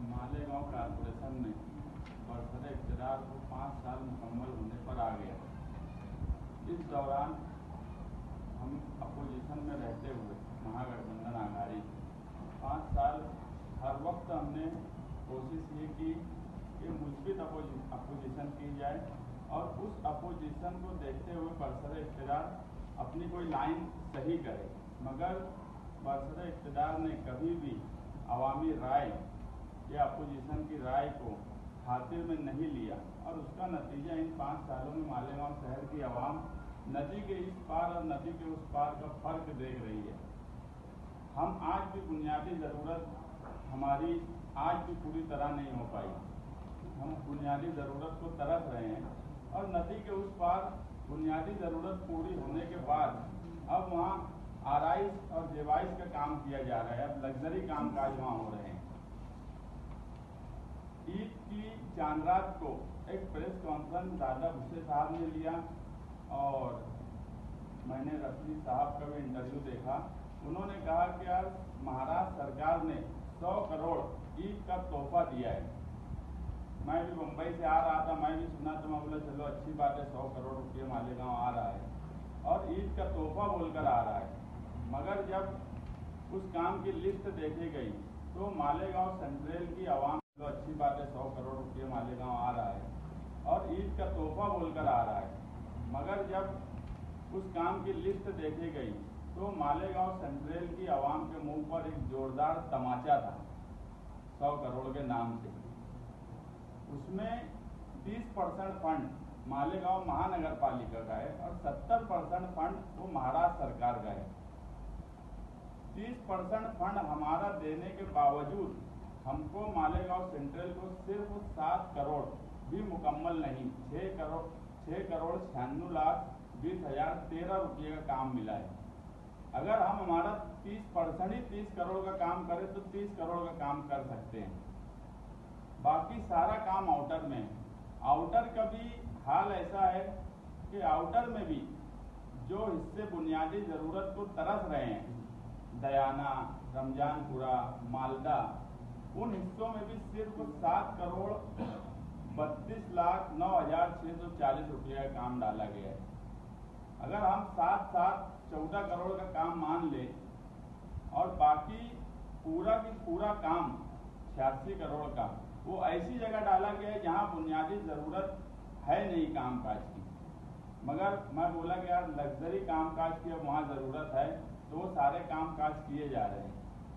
Malegaon corporation में बरसरे इक़्तिदार को 5 साल मुकम्मल होने पर आ गया। इस दौरान हम अपोजिशन में रहते हुए महागठबंधन आघाड़ी 5 साल हर वक्त हमने कोशिश ये की कि मुस्बित अपोजिशन की जाए और उस अपोजिशन को देखते हुए बरसरे इक़्तिदार अपनी कोई लाइन सही करे, मगर बरसरे इक़्तिदार ने कभी भी अवामी राय या अपोजिशन की राय को खातिर में नहीं लिया और उसका नतीजा इन 5 सालों में मालेगांव शहर की आवाम नदी के इस पार और नदी के उस पार का फर्क देख रही है। हम आज भी बुनियादी ज़रूरत हमारी आज भी पूरी तरह नहीं हो पाई। हम बुनियादी ज़रूरत को तरस रहे हैं और नदी के उस पार बुनियादी ज़रूरत पूरी होने के बाद अब वहाँ आराइश और जेवाइश का काम किया जा रहा है। अब लग्जरी कामकाज वहाँ हो रहे हैं। ईद की चांद रात को एक प्रेस कॉन्फ्रेंस दादा भुसे साहब ने लिया और मैंने रफी साहब का भी इंटरव्यू देखा। उन्होंने कहा कि यार महाराष्ट्र सरकार ने 100 करोड़ ईद का तोहफा दिया है। मैं भी मुंबई से आ रहा था, मैं भी सुना तो मैं बोला चलो अच्छी बात है, 100 करोड़ रुपये मालेगांव आ रहा है और ईद का तोहफा बोलकर आ रहा है। मगर जब उस काम की लिस्ट देखी गई तो मालेगांव सेंट्रल की आवाम तो अच्छी बात है, 100 करोड़ रुपये मालेगांव आ रहा है और ईद का तोहफा बोलकर आ रहा है। मगर जब उस काम की लिस्ट देखी गई तो मालेगांव सेंट्रल की आवाम के मुंह पर एक जोरदार तमाचा था 100 करोड़ के नाम से। उसमें 30% फंड मालेगांव महानगर पालिका का है और 70% फंड वो महाराष्ट्र सरकार का है। 30% फंड हमारा देने के बावजूद हमको मालेगांव सेंट्रल को सिर्फ 7 करोड़ भी मुकम्मल नहीं, 6 करोड़ 96,20,13 रुपये का काम मिला है। अगर हम हमारा 30% ही 30 करोड़ का काम करें तो 30 करोड़ का काम कर सकते हैं। बाकी सारा काम आउटर में है। आउटर का भी हाल ऐसा है कि आउटर में भी जो हिस्से बुनियादी ज़रूरत को तरस रहे हैं, दयाना, रमजानपुरा, मालदा, उन हिस्सों में भी सिर्फ 7 करोड़ 32,09,640 रुपये का काम डाला गया है। अगर हम 14 करोड़ का काम मान लें और बाकी पूरा की पूरा काम 86 करोड़ का वो ऐसी जगह डाला गया है जहाँ बुनियादी ज़रूरत है नहीं कामकाज की। मगर मैं बोला कि यार लग्जरी कामकाज की अब वहाँ ज़रूरत है तो वो सारे कामकाज किए जा रहे हैं।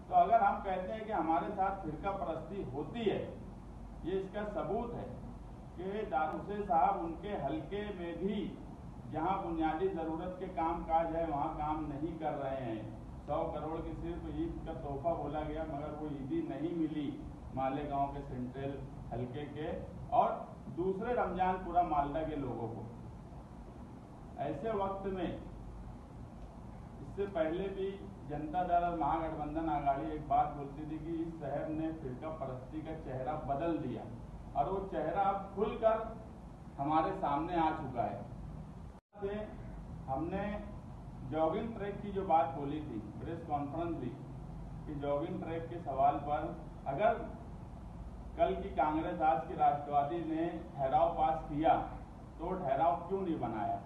तो अगर हम कहते हैं कि हमारे साथ फिरका परस्ती होती है, ये इसका सबूत है कि दादूसे साहब उनके हलके में भी जहाँ बुनियादी ज़रूरत के कामकाज है वहाँ काम नहीं कर रहे हैं। 100 करोड़ की सिर्फ ईद का तोहफा बोला गया मगर वो ईदी नहीं मिली मालेगांव के सेंट्रल हलके के और दूसरे रमजानपुरा मालदा के लोगों को। ऐसे वक्त में इससे पहले भी जनता दल और महागठबंधन आघाड़ी एक बात बोलती थी कि इस शहर ने फिरका परस्ती का चेहरा बदल दिया और वो चेहरा अब खुलकर हमारे सामने आ चुका है। हमने जॉगिंग ट्रैक की जो बात बोली थी, प्रेस कॉन्फ्रेंस भी कि जॉगिंग ट्रैक के सवाल पर अगर कल की कांग्रेस आज की राष्ट्रवादी ने ठहराव पास किया तो ठहराव क्यों नहीं बनाया।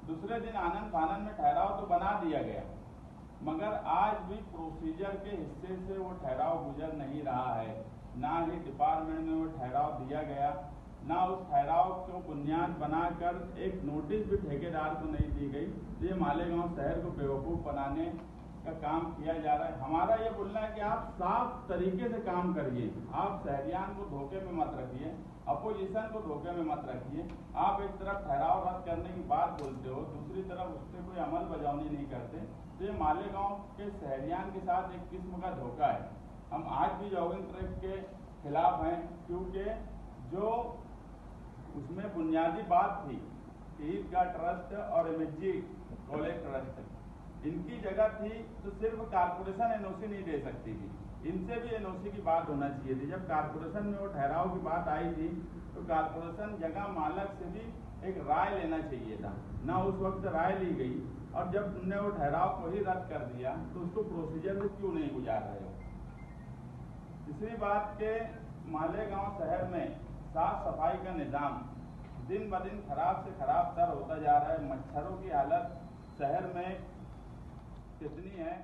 दूसरे दिन आनंद फानन में ठहराव तो बना दिया गया मगर आज भी प्रोसीजर के हिस्से से वो ठहराव गुजर नहीं रहा है। ना ही डिपार्टमेंट में वो ठहराव दिया गया, ना उस ठहराव को बुनियाद बनाकर एक नोटिस भी ठेकेदार को नहीं दी गई। ये मालेगांव शहर को बेवकूफ़ बनाने का काम किया जा रहा है। हमारा ये बोलना है कि आप साफ तरीके से काम करिए, आप शहरियान को धोखे में मत रखिए, अपोजिशन को धोखे में मत रखिए। आप एक तरफ ठहराव रद्द करने की बात बोलते हो, दूसरी तरफ उस पर कोई अमल बजावनी नहीं करते। तो ये मालेगांव के शहरियान के साथ एक किस्म का धोखा है। हम आज भी जॉगिंग ट्रैक के खिलाफ हैं क्योंकि जो उसमें बुनियादी बात थी ईदगाह ट्रस्ट और एमएचजी कॉलेज ट्रस्ट, इनकी जगह थी तो सिर्फ कारपोरेशन एनओसी नहीं दे सकती थी, इनसे भी एनओसी की बात होना चाहिए थी। जब कारपोरेशन में वो ठहराव की बात आई थी तो कारपोरेशन जगह मालक से भी एक राय लेना चाहिए था, ना उस वक्त राय ली गई। और जब तुमने वो ठहराव को ही रद्द कर दिया तो उसको प्रोसीजर में क्यों नहीं गुजार रहे हो। तीसरी बात के मालेगांव शहर में साफ सफाई का निज़ाम दिन ब दिन खराब से खराब तर होता जा रहा है। मच्छरों की हालत शहर में कितनी है